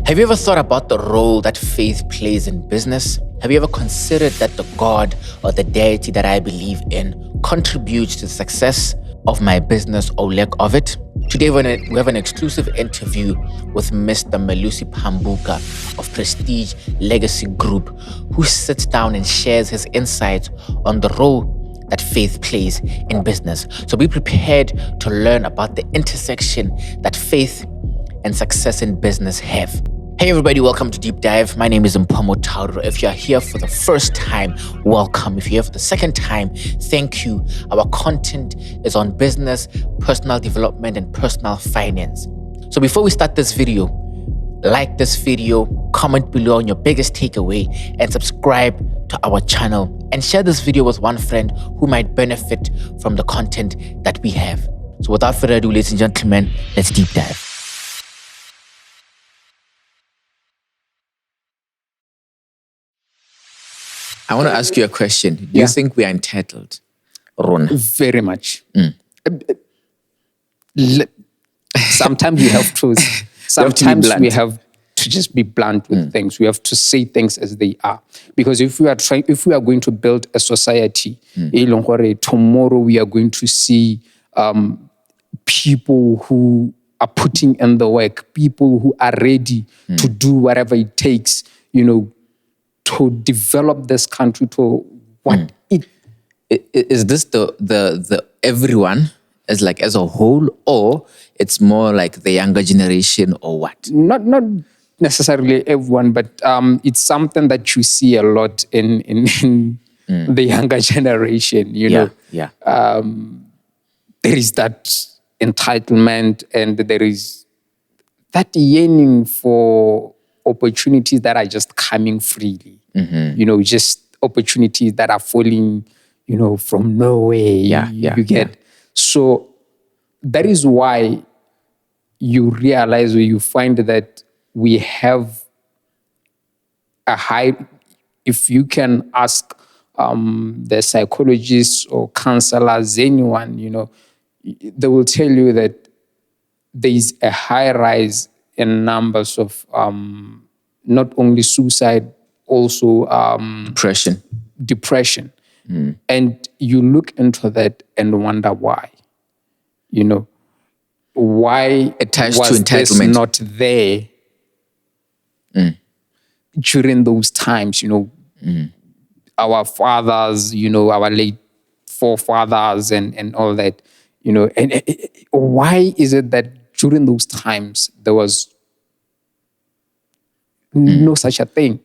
Have you ever thought about the role that faith plays in business? Have you ever considered that the God or the deity that I believe in contributes to the success of my business or lack of it? Today we have an exclusive interview with Mr. Melusi Phambuka of Prestige Legacy Group, who sits down and shares his insights on the role that faith plays in business. So be prepared to learn about the intersection that faith and success in business have. Hey everybody, welcome to Deep Dive. My name is Mphomo Tauro. If you're here for the first time, welcome. If you're here for the second time, thank you. Our content is on business, personal development, and personal finance. So before we start this video, like this video, comment below on your biggest takeaway, and subscribe to our channel. And share this video with one friend who might benefit from the content that we have. So without further ado, ladies and gentlemen, let's deep dive. I want to ask you a question. Do you think we are entitled, Ron? Very much. Sometimes we have to. Sometimes we have to just be blunt with things. We have to say things as they are. Because if we are going to build a society, tomorrow we are going to see people who are putting in the work, people who are ready to do whatever it takes, to develop this country to what it is. This the everyone as a whole, or it's more like the younger generation, or what? Not necessarily everyone, but it's something that you see a lot in the younger generation. There is that entitlement, and there is that yearning for opportunities that are just coming freely. Just opportunities that are falling, from nowhere. You get. So that is why you realize, or you find that we have a high, if you can ask the psychologists or counselors, anyone, they will tell you that there is a high rise in numbers of not only suicide, also depression. And you look into that and wonder why. Why attached was to entitlement this not there during those times? Our fathers, our late forefathers, and all that. And why is it that during those times there was no such a thing?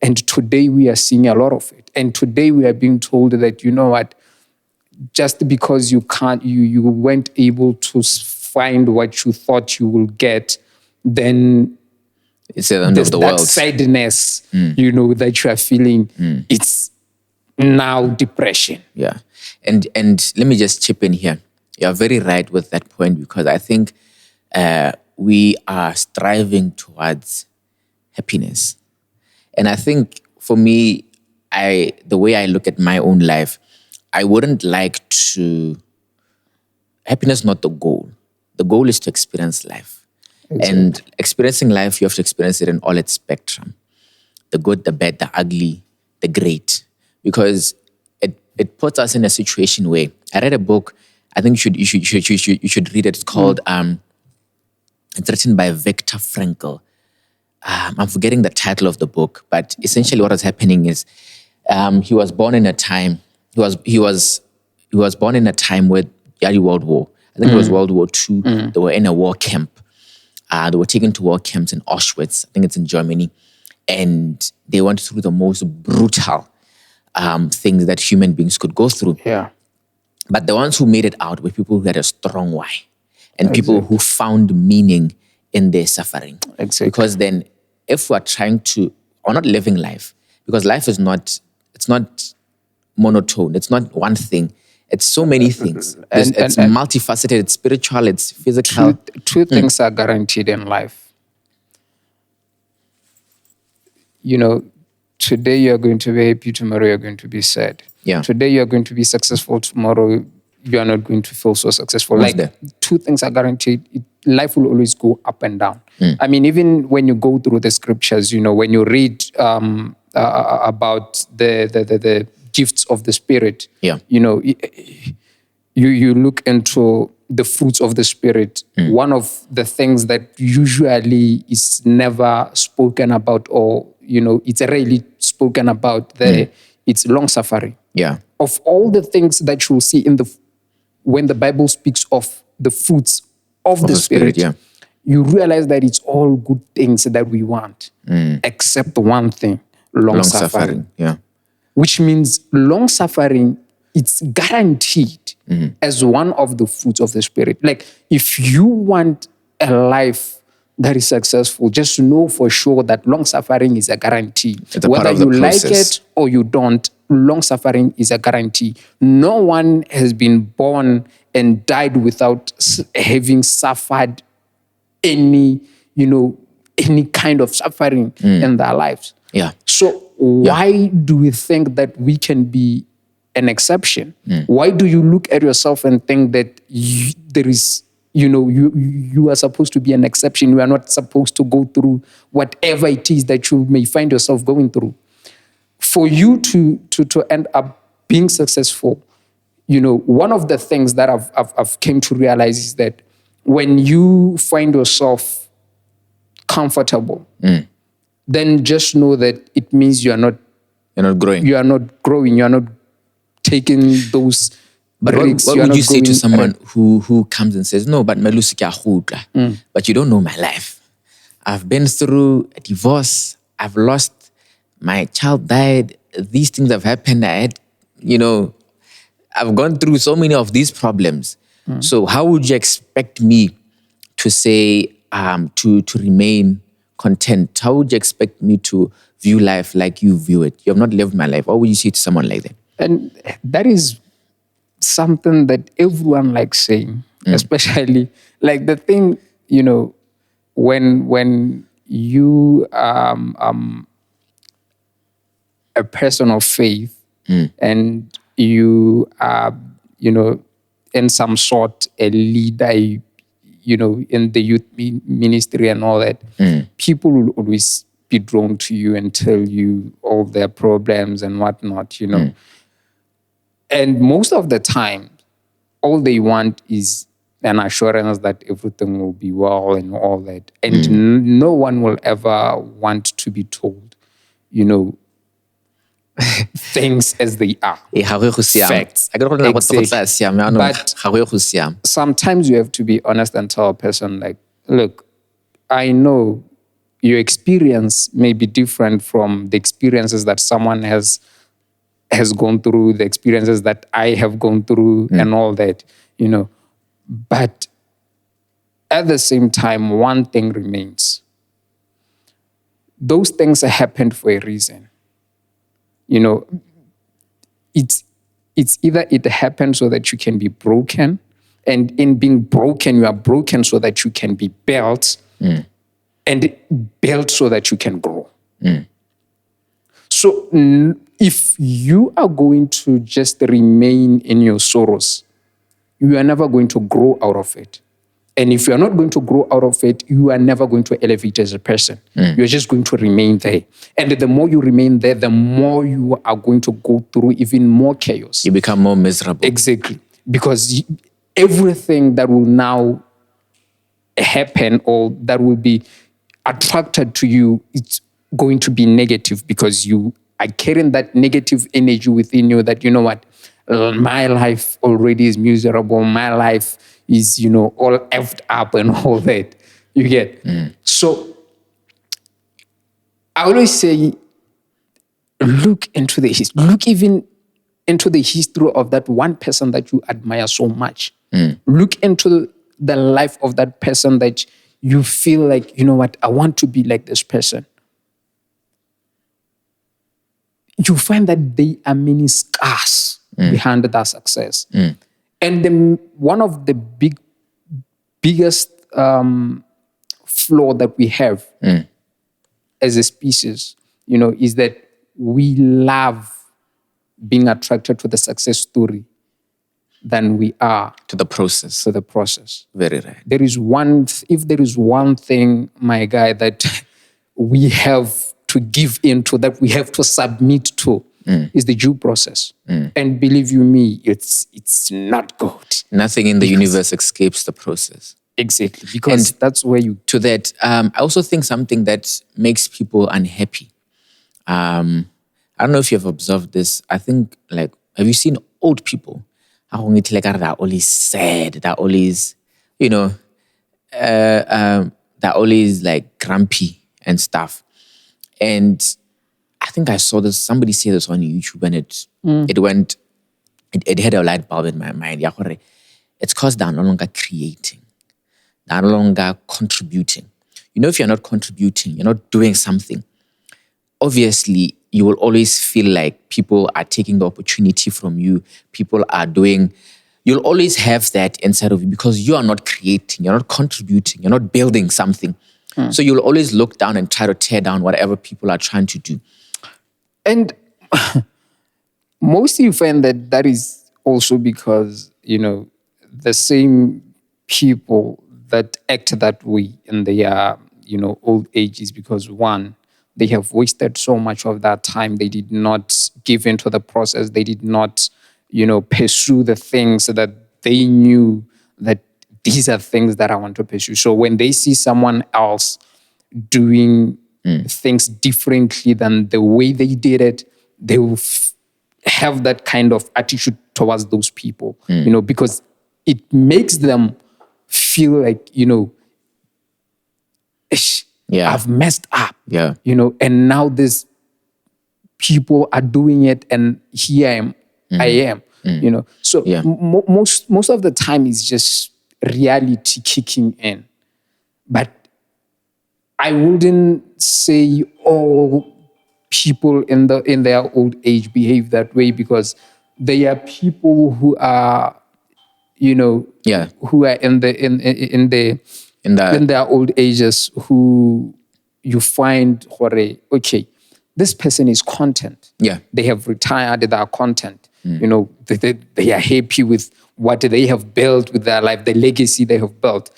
And today we are seeing a lot of it. And today we are being told that, just because you weren't able to find what you thought you will get, then it's the end of the world. That sadness, that you are feeling, it's now depression. Yeah. And let me just chip in here. You're very right with that point, because I think we are striving towards happiness. And I think for me, the way I look at my own life, I wouldn't like to... Happiness is not the goal. The goal is to experience life. Exactly. And experiencing life, you have to experience it in all its spectrum. The good, the bad, the ugly, the great. Because it puts us in a situation where... I read a book, I think you should read it. It's called... It's written by Viktor Frankl. I'm forgetting the title of the book, but essentially what was happening is he was born in a time. He was born in a time with the World War. I think it was World War II. They were in a war camp. They were taken to war camps in Auschwitz. I think it's in Germany, and they went through the most brutal things that human beings could go through. Yeah. But the ones who made it out were people who had a strong why, and people who found meaning in their suffering. Exactly. Because then, if we're not living life, because life is not, it's not monotone, it's not one thing, it's so many things. It's multifaceted, it's spiritual, it's physical. Two things are guaranteed in life. Today you're going to be happy, tomorrow you're going to be sad. Yeah. Today you're going to be successful, tomorrow you are not going to feel so successful. What's Like that? two things are guaranteed. Life will always go up and down. I mean, even when you go through the scriptures, when you read about the gifts of the Spirit, Yeah. You look into the fruits of the Spirit. One of the things that usually is never spoken about, or it's rarely spoken about, it's long suffering. Yeah. Of all the things that you'll see when the Bible speaks of the fruits of the Spirit, yeah. you realize that it's all good things that we want, except one thing: long suffering. Yeah. Which means long suffering, it's guaranteed as one of the fruits of the Spirit. Like, if you want a life that is successful, just know for sure that long suffering is a guarantee. It's a part Whether of the you like process. it or you don't, long suffering is a guarantee. No one has been born and died without having suffered any kind of suffering in their lives. Yeah. So why do we think that we can be an exception? Why do you look at yourself and think that there is, you are supposed to be an exception? You are not supposed to go through whatever it is that you may find yourself going through. For you to end up being successful, one of the things that I've came to realize is that when you find yourself comfortable, then just know that it means You're not growing. you are not growing, you are not taking those But risks. what You are would not you say to going someone who comes and says, no, but Melusi ke a kgutla, but you don't know my life. I've been through a divorce. I've lost, my child died. These things have happened. I've gone through so many of these problems. So how would you expect me to say, to remain content? How would you expect me to view life like you view it? You have not lived my life. What would you say to someone like that? And that is something that everyone likes saying, especially like the thing, when you a person of faith and you are, in some sort a leader, in the youth ministry and all that, people will always be drawn to you and tell you all their problems and whatnot, And most of the time, all they want is an assurance that everything will be well and all that. And no one will ever want to be told, things as they are. Facts. Exactly. But sometimes you have to be honest and tell a person, like, look, I know your experience may be different from the experiences that someone has gone through, the experiences that I have gone through and all that, But at the same time, one thing remains. Those things happened for a reason. It's either it happened so that you can be broken, and in being broken, you are broken so that you can be built, and built so that you can grow. So if you are going to just remain in your sorrows, you are never going to grow out of it. And if you are not going to grow out of it, you are never going to elevate as a person. You're just going to remain there. And the more you remain there, the more you are going to go through even more chaos. You become more miserable. Exactly. Because everything that will now happen or that will be attracted to you, it's going to be negative because you are carrying that negative energy within you that, my life already is miserable. My life is, all effed up and all that. You get? So I always say, look into the history. Look even into the history of that one person that you admire so much. Look into the life of that person that you feel like, I want to be like this person. You find that there are many scars behind that success. And one of the biggest flaw that we have as a species, is that we love being attracted to the success story than we are To the process. to the process. Very right. If there is one thing, my guy, that we have to give into, that we have to submit to, is the due process. And believe you me, it's not good. Nothing in the universe escapes the process. Exactly, because that's where you... To that, I also think something that makes people unhappy. I don't know if you've observed this. I think, like, have you seen old people? They're always sad. They're always, they're always like grumpy and stuff. And I think I saw this, somebody say this on YouTube, and it had a light bulb in my mind. It's because they're no longer creating. They're no longer contributing. If you're not contributing, you're not doing something, obviously you will always feel like people are taking the opportunity from you. People are doing, you'll always have that inside of you because you are not creating, you're not contributing, you're not building something. So you'll always look down and try to tear down whatever people are trying to do. And mostly you find that is also because, the same people that act that way in their, old ages, because one, they have wasted so much of that time. They did not give into the process. They did not, pursue the things that they knew that these are things that I want to pursue. So when they see someone else doing things differently than the way they did it, they will have that kind of attitude towards those people, because it makes them feel like, I've messed up, and now these people are doing it, and here I am, So most of the time it's just reality kicking in. But I wouldn't say all people in their old age behave that way, because there are people who are, who are in their old ages, who you find, okay, this person is content. Yeah. They have retired, they are content. They are happy with what they have built with their life, the legacy they have built,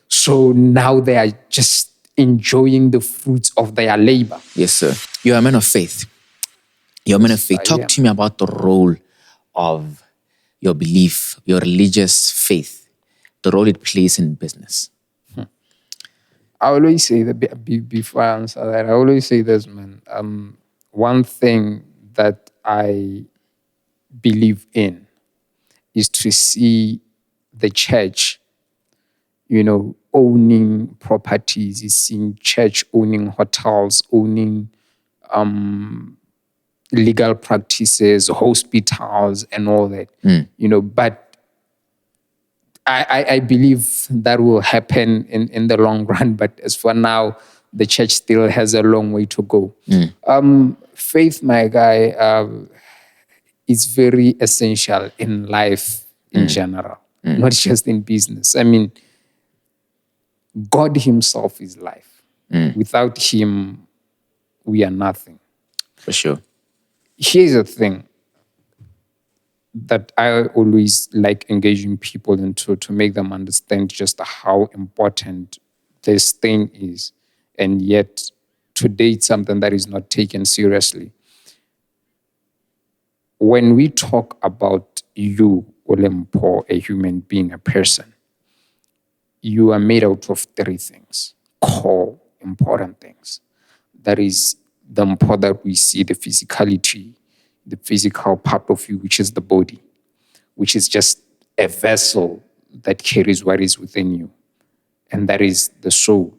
So now they are just enjoying the fruits of their labor. Yes, sir. You're a man of faith. You're a man of faith. Talk to me about the role of your belief, your religious faith, the role it plays in business. I always say that, before I answer that, I always say this, man. One thing that I believe in is to see the church, owning properties, is seeing church owning hotels, owning legal practices, hospitals, and all that. But I believe that will happen in the long run. But as for now, the church still has a long way to go. Faith, my guy, is very essential in life in general, not just in business. I mean, God himself is life. Without him, we are nothing. For sure. Here's the thing that I always like engaging people into, to make them understand just how important this thing is. And yet, today, it's something that is not taken seriously. When we talk about you, Olempo, a human being, a person, you are made out of three things, core, important things. That is the Mpo that we see, the physicality, the physical part of you, which is the body, which is just a vessel that carries what is within you. And that is the soul.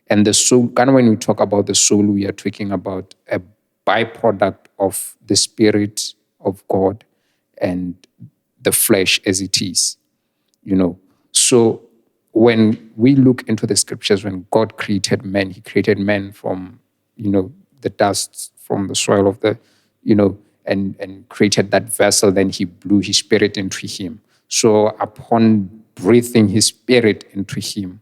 And the soul, kind of when we talk about the soul, we are talking about a byproduct of the Spirit of God and the flesh as it is, So when we look into the scriptures, when God created man, he created man from, the dust, from the soil of the, and created that vessel. Then he blew his spirit into him. So upon breathing his spirit into him,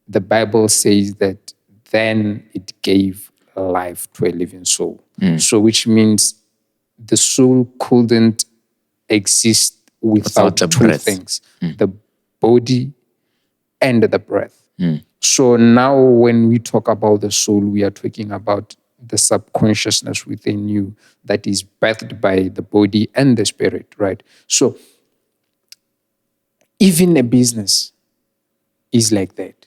the Bible says that then it gave life to a living soul. So which means the soul couldn't exist without the two breath. things, the body and the breath. So now when we talk about the soul, we are talking about the subconsciousness within you that is birthed by the body and the spirit, right? So even a business is like that.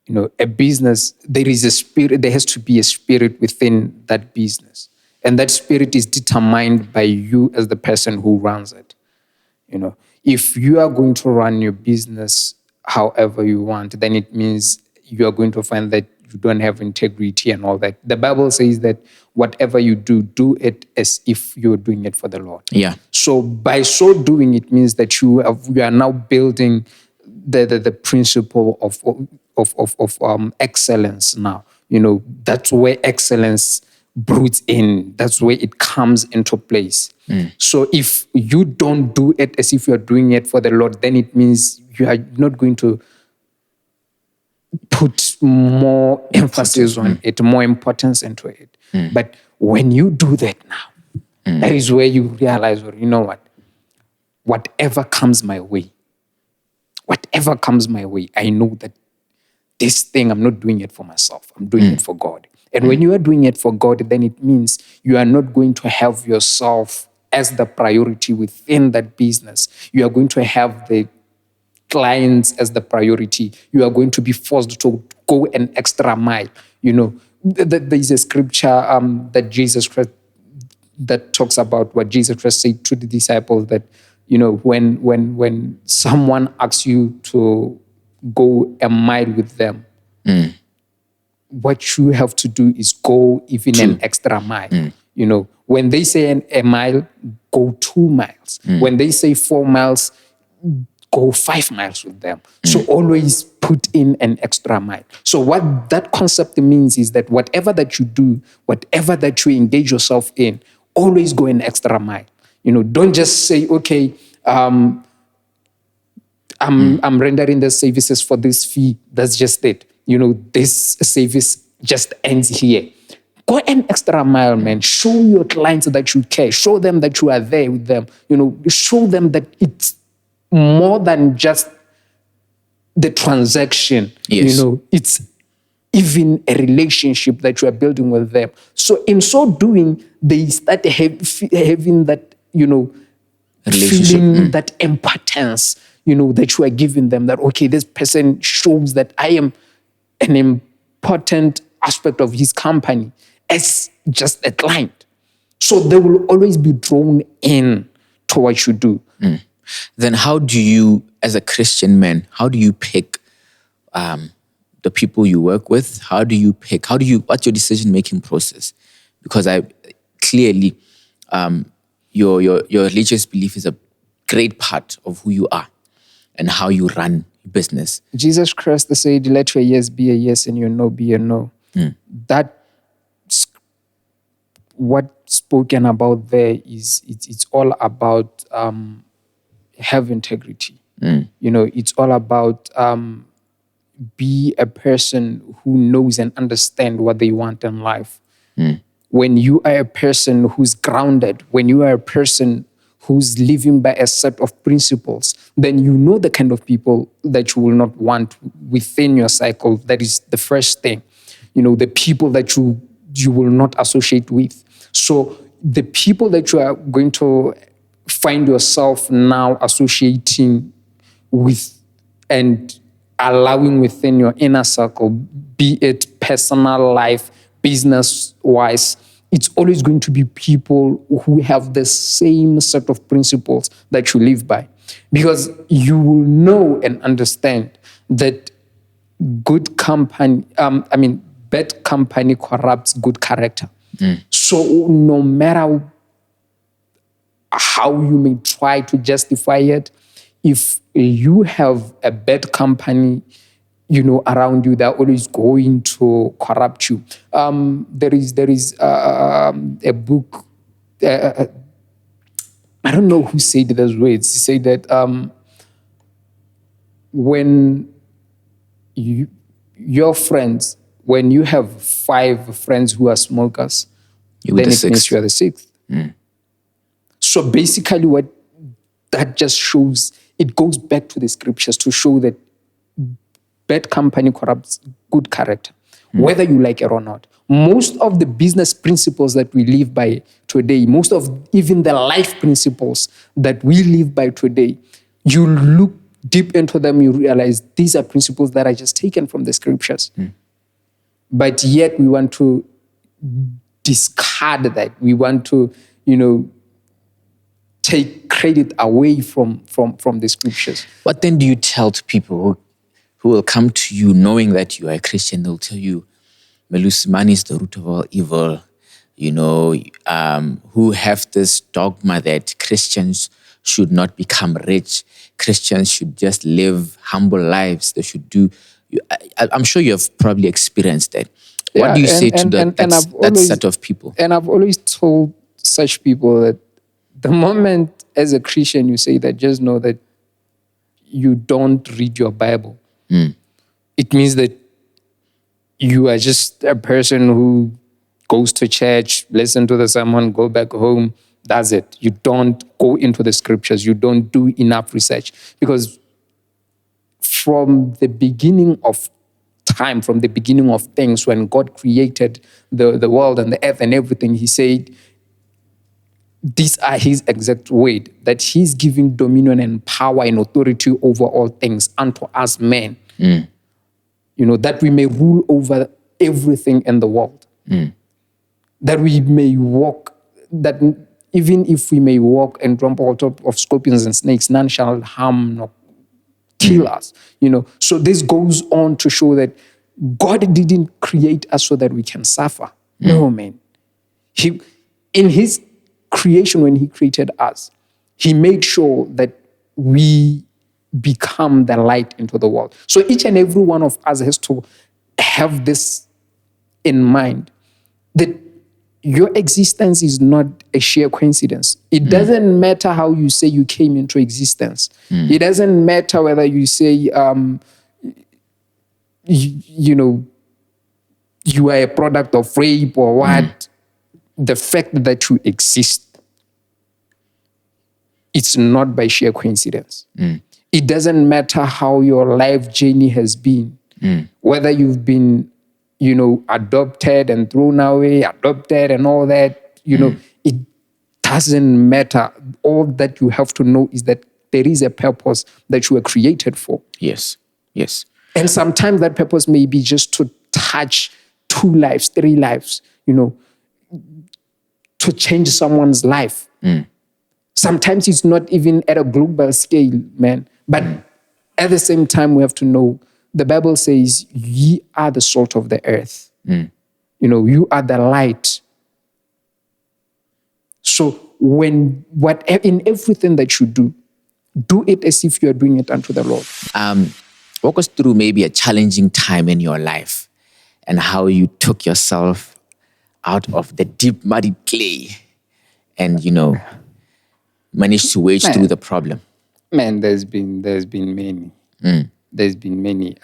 You know, a business, there is a spirit, there has to be a spirit within that business. And that spirit is determined by you as the person who runs it. You know, if you are going to run your business however you want, then it means you are going to find that you don't have integrity and all that. The Bible says that whatever you do, do it as if you're doing it for the Lord. Yeah. So by so doing, it means that you are now building the principle of excellence now. You know, that's where excellence broods in. That's where it comes into place. So if you don't do it as if you're doing it for the Lord, then it means you are not going to put more emphasis on it, more importance into it. But when you do that now, that is where you realize, well, you know what? Whatever comes my way, I know that this thing, I'm not doing it for myself. I'm doing it for God. And when you are doing it for God, then it means you are not going to have yourself as the priority within that business. You are going to have the clients as the priority. You are going to be forced to go an extra mile. You know, there is a scripture that Jesus Christ, that talks about what Jesus Christ said to the disciples, that, you know, when someone asks you to go a mile with them, what you have to do is go even an extra mile. You know, when they say a mile, go 2 miles. When they say 4 miles, go 5 miles with them. So always put in an extra mile. So what that concept means is that whatever that you do, whatever that you engage yourself in, always go an extra mile. You know, don't just say, okay, I'm rendering the services for this fee. That's just it. You know, this service just ends here. Go an extra mile, man. Show your clients that you care. Show them that you are there with them. You know, show them that it's more than just the transaction. Yes. You know, it's even a relationship that you are building with them. So in so doing, they start having that, you know, Relationship. feeling that importance, you know, that you are giving them, that, okay, this person shows that I am an important aspect of his company as just a client. So they will always be drawn in to what you do. Then how do you, as a Christian man, how do you pick the people you work with? What's your decision-making process? Because clearly, your religious belief is a great part of who you are and how you run business. Jesus Christ said, let your yes be a yes and your no be a no. That's what spoken about there is, it's all about have integrity. You know, it's all about be a person who knows and understand what they want in life. When you are a person who's grounded, when you are a person who's living by a set of principles, then you know the kind of people that you will not want within your cycle. That is the first thing. You know, the people that you will not associate with. So the people that you are going to find yourself now associating with and allowing within your inner circle, be it personal life, business-wise, it's always going to be people who have the same set of principles that you live by. Because you will know and understand that bad company corrupts good character. So no matter how you may try to justify it, if you have a bad company, you know, around you, they're always going to corrupt you. There is a book. I don't know who said those words. He said that when your friends, when you have 5 friends who are smokers, then it means you are the 6th. So basically what that just shows, it goes back to the scriptures to show that bad company corrupts good character, whether you like it or not. Most of the business principles that we live by today, most of even the life principles that we live by today, you look deep into them, you realize these are principles that are just taken from the scriptures. But yet we want to discard that. We want to, take credit away from the scriptures. What then do you tell to people who will come to you knowing that you are a Christian? They'll tell you, Melusi, money is the root of all evil, who have this dogma that Christians should not become rich. Christians should just live humble lives. They should do. I'm sure you have probably experienced that. What do you say to that set of people? And I've always told such people that the moment as a Christian you say that, just know that you don't read your Bible. It means that you are just a person who goes to church, listen to the sermon, go back home. That's it. You don't go into the scriptures. You don't do enough research. Because from the beginning of time, from the beginning of things, when God created the world and the earth and everything, he said, these are his exact word, that he's giving dominion and power and authority over all things unto us men. That we may rule over everything in the world. That we may walk, that even if we may walk and trample on top of scorpions and snakes, none shall harm nor kill us. So this goes on to show that God didn't create us so that we can suffer. No, man. In his creation, when he created us, he made sure that we become the light into the world. So each and every one of us has to have this in mind, that your existence is not a sheer coincidence. It doesn't matter how you say you came into existence. It doesn't matter whether you say, you are a product of rape or what. The fact that you exist, it's not by sheer coincidence. It doesn't matter how your life journey has been, whether you've been, adopted and thrown away, adopted and all that, it doesn't matter. All that you have to know is that there is a purpose that you were created for. Yes. And sometimes that purpose may be just to touch 2 lives, 3 lives, to change someone's life. Sometimes it's not even at a global scale, man. But at the same time, we have to know, the Bible says, ye are the salt of the earth. You are the light. So in everything that you do it as if you are doing it unto the Lord. Walk us through maybe a challenging time in your life and how you took yourself out of the deep, muddy clay and, managed to wade through the problem. Man, there's been many. There's been many.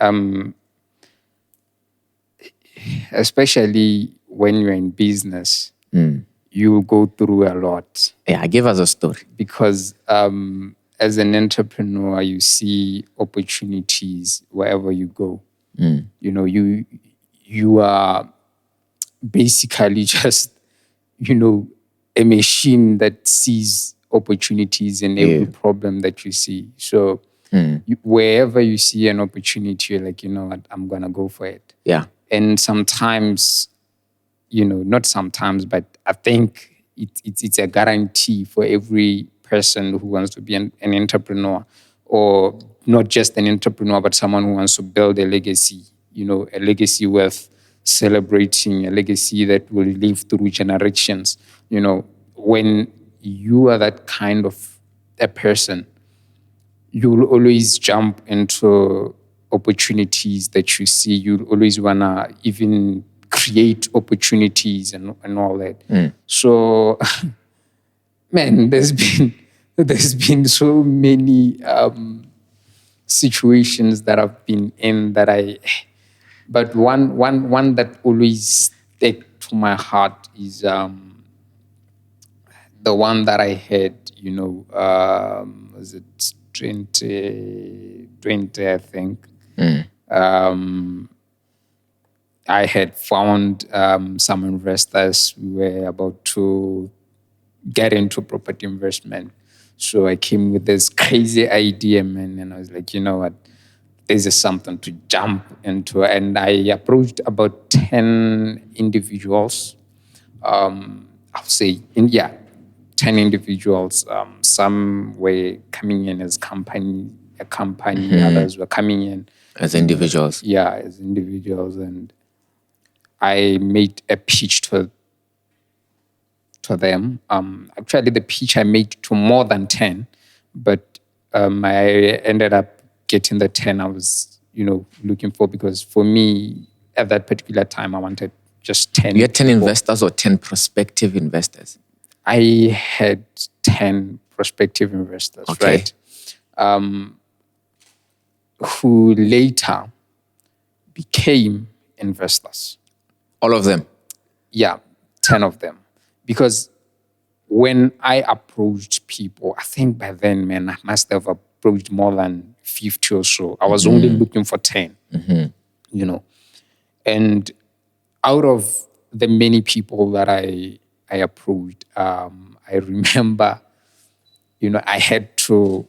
Especially when you're in business, you go through a lot. Yeah, give us a story. Because as an entrepreneur, you see opportunities wherever you go. You are basically just, a machine that sees opportunities in every problem that you see. So wherever you see an opportunity, you're like, you know what, I'm going to go for it. Yeah. And sometimes, not sometimes, but I think it's a guarantee for every person who wants to be an entrepreneur, or not just an entrepreneur, but someone who wants to build a legacy, a legacy worth celebrating, a legacy that will live through generations. When you are that kind of a person, you will always jump into opportunities that you see. You'll always want to even create opportunities and all that. So, man, there's been so many situations that I've been in but one that always stuck to my heart is the one that I had, was it 2020, I think. I had found some investors who were about to get into property investment. So I came with this crazy idea, man, and I was like, you know what, this is something to jump into. And I approached about 10 individuals. I'll say, 10 individuals. Some were coming in as a company, others were coming in as individuals. As individuals. And I made a pitch to them. Actually, the pitch I made to more than 10, but I ended up getting the 10 I was, looking for, because for me, at that particular time, I wanted just 10. You had 10 investors or 10 prospective investors? I had 10 prospective investors, right? Who later became investors. All of them? Yeah, 10 of them. Because when I approached people, I think by then, man, I must have approached more than 50 or so. I was only looking for 10, And out of the many people that I approached, I remember, I had to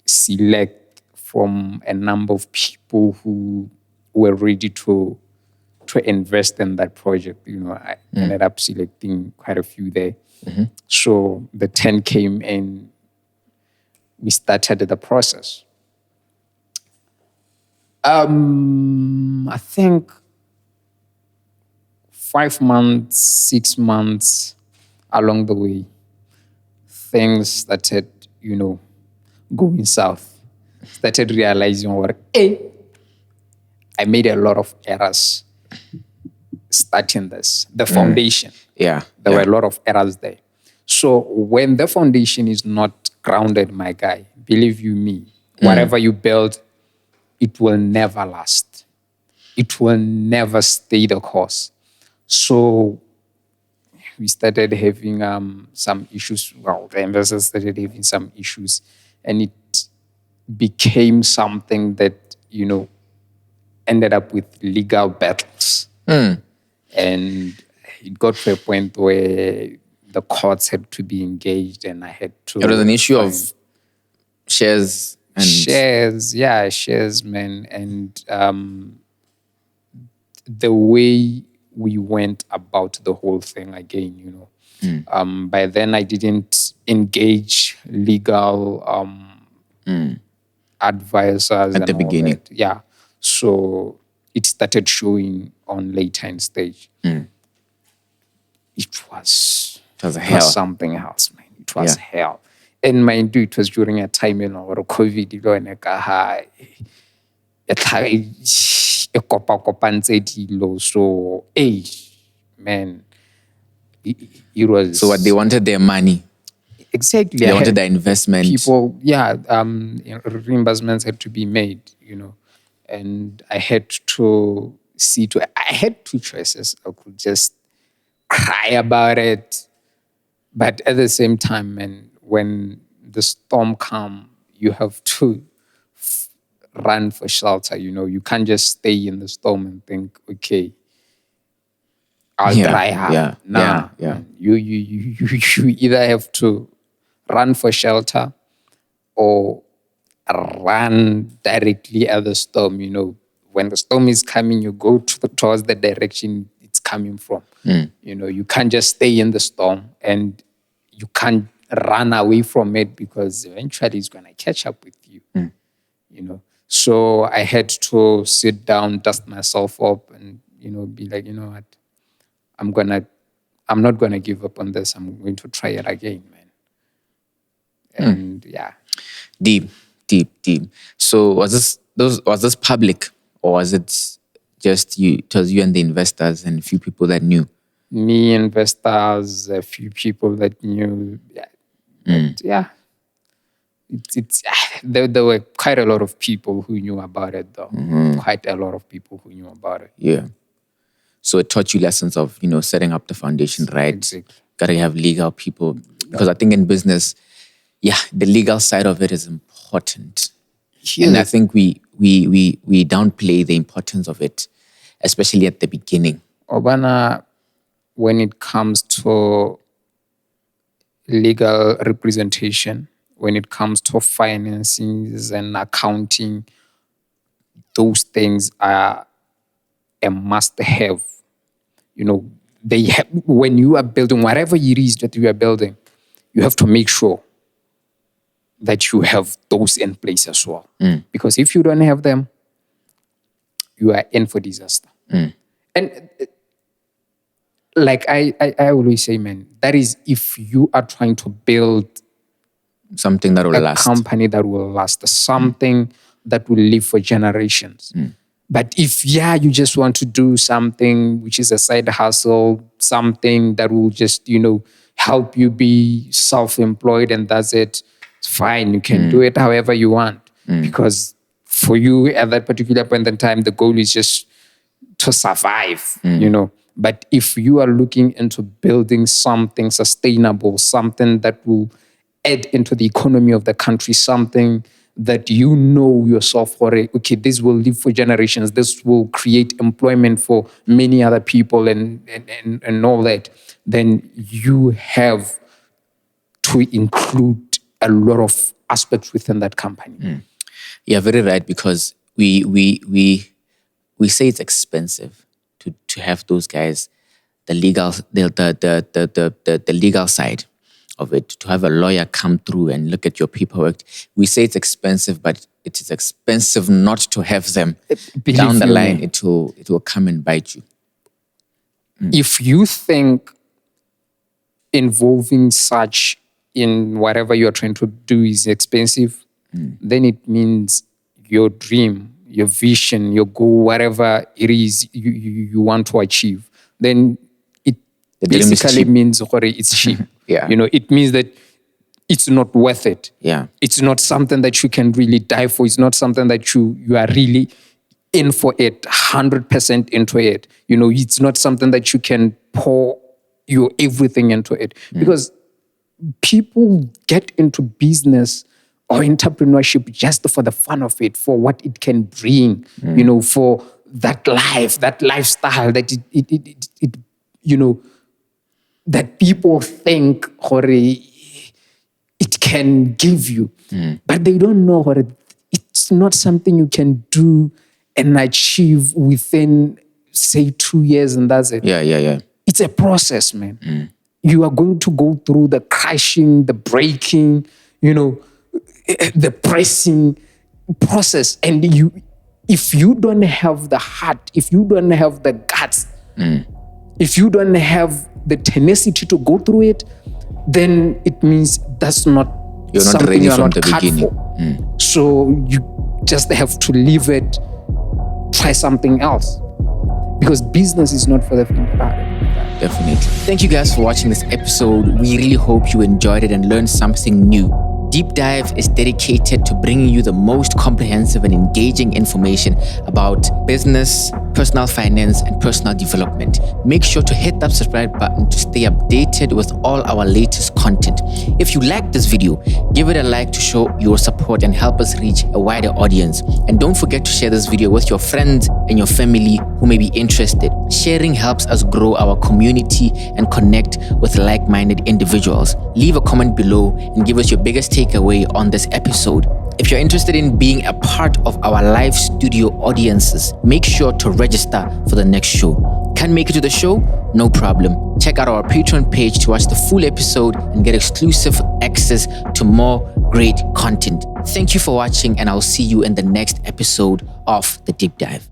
select from a number of people who were ready to invest in that project. I ended up selecting quite a few there. So the 10 came and we started the process. I think 5 months, 6 months along the way, things started, going south. Started realizing, I made a lot of errors starting this, the foundation. There were a lot of errors there. So when the foundation is not grounded, my guy, believe you me, whatever you build, it will never last. It will never stay the course. So we started having some issues. Well, the investors started having some issues, and it became something that, ended up with legal battles. And it got to a point where the courts had to be engaged, and I had to... It was an issue of shares and... Shares, man. And the way we went about the whole thing again, by then I didn't engage legal advisors at the beginning. Yeah. So it started showing on later in stage. It was something else, man. It was hell. And mind you, it was during a time, where COVID, so, man, it was... So what, they wanted their money? Exactly. They wanted their investment. People, reimbursements had to be made, and I had to see to... I had two choices. I could just cry about it, but at the same time, man, when the storm comes, you have to run for shelter. You can't just stay in the storm and think, okay, I'll dry out. You either have to run for shelter or run directly at the storm. When the storm is coming, you go towards the direction it's coming from. You can't just stay in the storm, and you can't run away from it, because eventually it's going to catch up with you. So I had to sit down, dust myself up, and be like, you know what, I'm not gonna give up on this. I'm going to try it again, man. And deep. So was this public, or was it just you? It was you and the investors and a few people that knew. Me, investors, a few people that knew. There were quite a lot of people who knew about it, though. Quite a lot of people who knew about it. Yeah. So it taught you lessons of, setting up the foundation right, exactly. gotta have legal people. Because I think in business, the legal side of it is important. And I think we downplay the importance of it, especially at the beginning. Obana, when it comes to legal representation, when it comes to finances and accounting, those things are a must-have. They have, when you are building whatever it is that you are building, you have to make sure that you have those in place as well. Because if you don't have them, you are in for disaster. And like I always say, man, that is if you are trying to build something that will last. A company that will last, something that will live for generations. But if, you just want to do something which is a side hustle, something that will just, help you be self-employed and that's it, it's fine. You can do it however you want. Because for you at that particular point in time, the goal is just to survive, But if you are looking into building something sustainable, something that will add into the economy of the country, something that yourself, okay, this will live for generations, this will create employment for many other people and all that, then you have to include a lot of aspects within that company. Yeah, very right, because we say it's expensive to have those guys, the legal side of it, to have a lawyer come through and look at your paperwork. We say it's expensive, but it is expensive not to have them. Down the line, it will come and bite you. If you think involving such in whatever you're trying to do is expensive, then it means your dream, your vision, your goal, whatever it is you want to achieve, then it basically means it's cheap. It means that it's not worth it. It's not something that you can really die for. It's not something that you are really in for it, 100% into it. It's not something that you can pour your everything into it. Because people get into business or entrepreneurship just for the fun of it, for what it can bring, for that life, that lifestyle that it that people think it can give you. But they don't know it's not something you can do and achieve within, say, 2 years and that's it. Yeah. It's a process, man. You are going to go through the crashing, the breaking, the pressing process. And if you don't have the heart, if you don't have the guts, if you don't have the tenacity to go through it, then it means that's not you're not ready from the beginning. So you just have to leave it, try something else. Because business is not for the faint-hearted. Definitely. Thank you guys for watching this episode. We really hope you enjoyed it and learned something new. Deep Dive is dedicated to bringing you the most comprehensive and engaging information about business, personal finance, and personal development. Make sure to hit that subscribe button to stay updated with all our latest content. If you like this video, give it a like to show your support and help us reach a wider audience. And don't forget to share this video with your friends and your family who may be interested. Sharing helps us grow our community and connect with like-minded individuals. Leave a comment below and give us your biggest takeaway on this episode. If you're interested in being a part of our live studio audiences, make sure to register for the next show. Can't make it to the show? No problem. Check out our Patreon page to watch the full episode and get exclusive access to more great content. Thank you for watching, and I'll see you in the next episode of The Deep Dive.